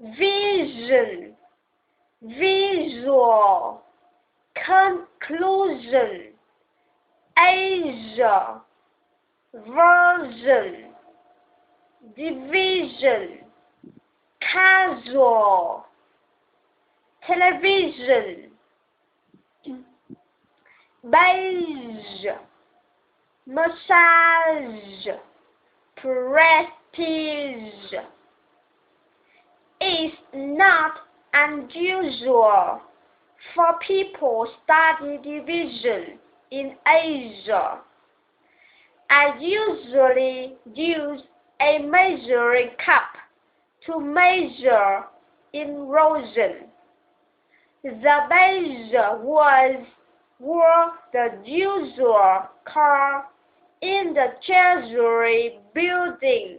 vision, visual, conclusion, Asia, version, division, casual, television, beige, massage, prestige. It's not unusual for people study division in Asia. I usually use a measuring cup to measure erosion. The beige were the usual color in the Treasury building.